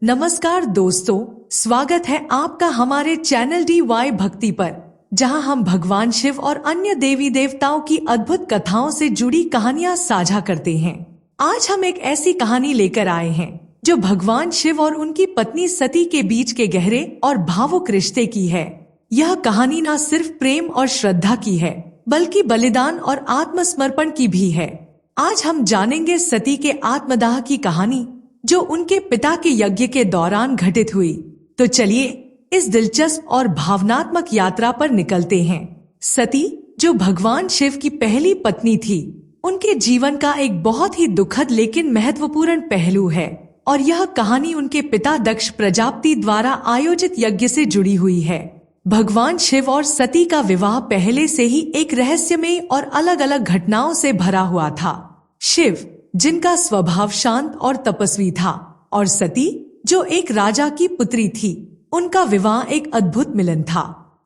नमस्कार दोस्तों, स्वागत है आपका हमारे चैनल DY भक्ति पर, जहां हम भगवान शिव और अन्य देवी देवताओं की अद्भुत कथाओं से जुड़ी कहानियां साझा करते हैं। आज हम एक ऐसी कहानी लेकर आए हैं जो भगवान शिव और उनकी पत्नी सती के बीच के गहरे और भावुक रिश्ते की है। यह कहानी न सिर्फ प्रेम और श्रद्धा की है, बल्कि बलिदान और आत्मसमर्पण की भी है। आज हम जानेंगे सती के आत्मदाह की कहानी, जो उनके पिता के यज्ञ के दौरान घटित हुई। तो चलिए इस दिलचस्प और भावनात्मक यात्रा पर निकलते हैं। सती, जो भगवान शिव की पहली पत्नी थी, उनके जीवन का एक बहुत ही दुखद लेकिन महत्वपूर्ण पहलू है, और यह कहानी उनके पिता दक्ष प्रजापति द्वारा आयोजित यज्ञ से जुड़ी हुई है। भगवान शिव और सती का विवाह पहले से ही एक रहस्यमय और अलग अलग घटनाओं से भरा हुआ था। शिव, जिनका स्वभाव शांत और तपस्वी था, और सती, जो एक राजा की पुत्री थी, उनका विवाह एक अद्भुत मिलन था।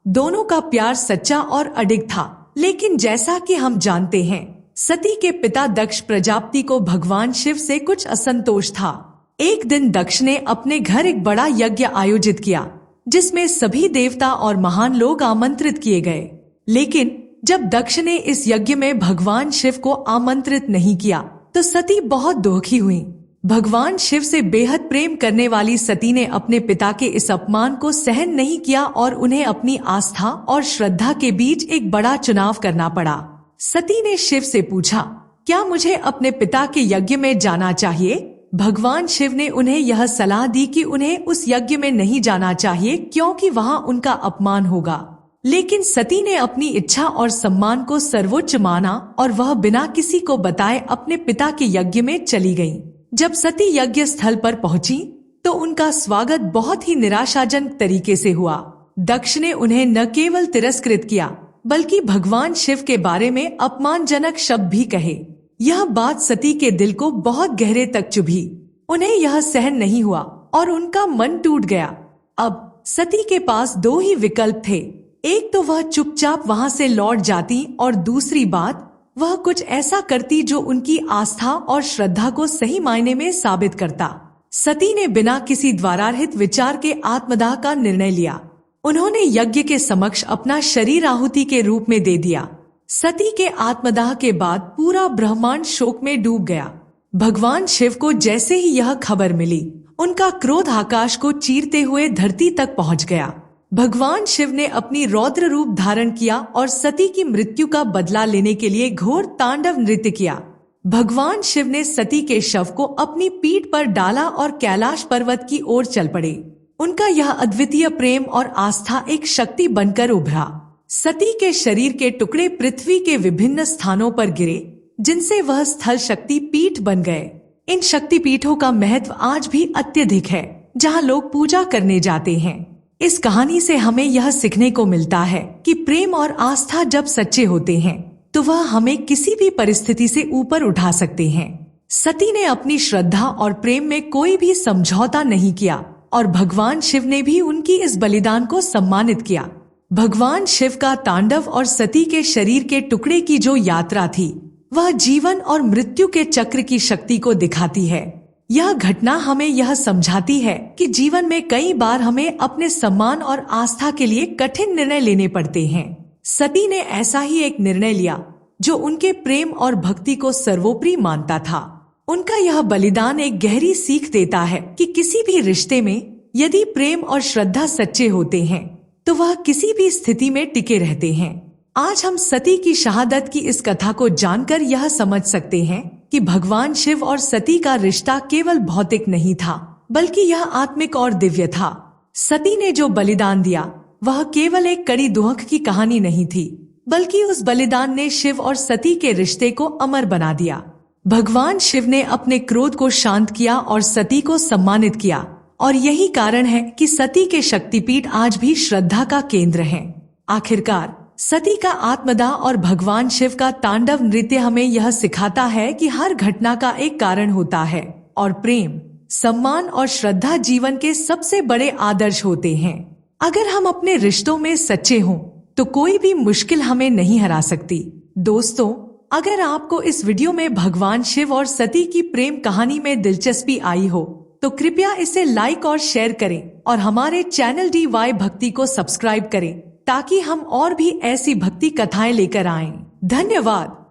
दोनों का प्यार सच्चा और अडिग था, लेकिन जैसा कि हम जानते हैं, सती के पिता दक्ष प्रजापति को भगवान शिव से कुछ असंतोष था। एक दिन दक्ष ने अपने घर एक बड़ा यज्ञ आयोजित किया, जिसमें सभी देवता और महान लोग आमंत्रित किए गए। लेकिन जब दक्ष ने इस यज्ञ में भगवान शिव को आमंत्रित नहीं किया, तो सती बहुत दुखी हुई। भगवान शिव से बेहद प्रेम करने वाली सती ने अपने पिता के इस अपमान को सहन नहीं किया और उन्हें अपनी आस्था और श्रद्धा के बीच एक बड़ा चुनाव करना पड़ा। सती ने शिव से पूछा, क्या मुझे अपने पिता के यज्ञ में जाना चाहिए? भगवान शिव ने उन्हें यह सलाह दी कि उन्हें उस यज्ञ में नहीं जाना चाहिए, क्योंकि वहां उनका अपमान होगा। लेकिन सती ने अपनी इच्छा और सम्मान को सर्वोच्च माना, और वह बिना किसी को बताए अपने पिता के यज्ञ में चली गई। जब सती यज्ञ स्थल पर पहुंची, तो उनका स्वागत बहुत ही निराशाजनक तरीके से हुआ। दक्ष ने उन्हें न केवल तिरस्कृत किया, बल्कि भगवान शिव के बारे में अपमानजनक शब्द भी कहे। यह बात सती के दिल को बहुत गहरे तक चुभी। उन्हें यह सहन नहीं हुआ और उनका मन टूट गया। अब सती के पास दो ही विकल्प थे। एक तो वह चुपचाप वहां से लौट जाती, और दूसरी बात, वह कुछ ऐसा करती जो उनकी आस्था और श्रद्धा को सही मायने में साबित करता। सती ने बिना किसी द्वारारहित विचार के आत्मदाह का निर्णय लिया। उन्होंने यज्ञ के समक्ष अपना शरीर आहुति के रूप में दे दिया। सती के आत्मदाह के बाद पूरा ब्रह्मांड शोक में डूब गया। भगवान शिव को जैसे ही यह खबर मिली, उनका क्रोध आकाश को चीरते हुए धरती तक पहुंच गया। भगवान शिव ने अपनी रौद्र रूप धारण किया और सती की मृत्यु का बदला लेने के लिए घोर तांडव नृत्य किया। भगवान शिव ने सती के शव को अपनी पीठ पर डाला और कैलाश पर्वत की ओर चल पड़े। उनका यह अद्वितीय प्रेम और आस्था एक शक्ति बनकर उभरा। सती के शरीर के टुकड़े पृथ्वी के विभिन्न स्थानों पर गिरे, जिनसे वह स्थल शक्ति पीठ बन गए। इन शक्ति पीठों का महत्व आज भी अत्यधिक है, जहाँ लोग पूजा करने जाते हैं। इस कहानी से हमें यह सीखने को मिलता है कि प्रेम और आस्था जब सच्चे होते हैं, तो वह हमें किसी भी परिस्थिति से ऊपर उठा सकते हैं। सती ने अपनी श्रद्धा और प्रेम में कोई भी समझौता नहीं किया, और भगवान शिव ने भी उनकी इस बलिदान को सम्मानित किया। भगवान शिव का तांडव और सती के शरीर के टुकड़े की जो यात्रा थी, वह जीवन और मृत्यु के चक्र की शक्ति को दिखाती है। यह घटना हमें यह समझाती है कि जीवन में कई बार हमें अपने सम्मान और आस्था के लिए कठिन निर्णय लेने पड़ते हैं। सती ने ऐसा ही एक निर्णय लिया, जो उनके प्रेम और भक्ति को सर्वोपरि मानता था। उनका यह बलिदान एक गहरी सीख देता है कि किसी भी रिश्ते में यदि प्रेम और श्रद्धा सच्चे होते हैं, तो वह किसी भी स्थिति में टिके रहते हैं। आज हम सती की शहादत की इस कथा को जानकर यह समझ सकते हैं कि भगवान शिव और सती का रिश्ता केवल भौतिक नहीं था, बल्कि यह आत्मिक और दिव्य था। सती ने जो बलिदान दिया, वह केवल एक कड़ी दुख की कहानी नहीं थी, बल्कि उस बलिदान ने शिव और सती के रिश्ते को अमर बना दिया। भगवान शिव ने अपने क्रोध को शांत किया और सती को सम्मानित किया, और यही कारण है कि सती के शक्तिपीठ आज भी श्रद्धा का केंद्र हैं। आखिरकार सती का आत्मदाह और भगवान शिव का तांडव नृत्य हमें यह सिखाता है कि हर घटना का एक कारण होता है, और प्रेम, सम्मान और श्रद्धा जीवन के सबसे बड़े आदर्श होते हैं। अगर हम अपने रिश्तों में सच्चे हों, तो कोई भी मुश्किल हमें नहीं हरा सकती। दोस्तों, अगर आपको इस वीडियो में भगवान शिव और सती की प्रेम कहानी में दिलचस्पी आई हो, तो कृपया इसे लाइक और शेयर करें और हमारे चैनल DY भक्ति को सब्सक्राइब करें ताकि हम और भी ऐसी भक्ति कथाएं लेकर आएं। धन्यवाद।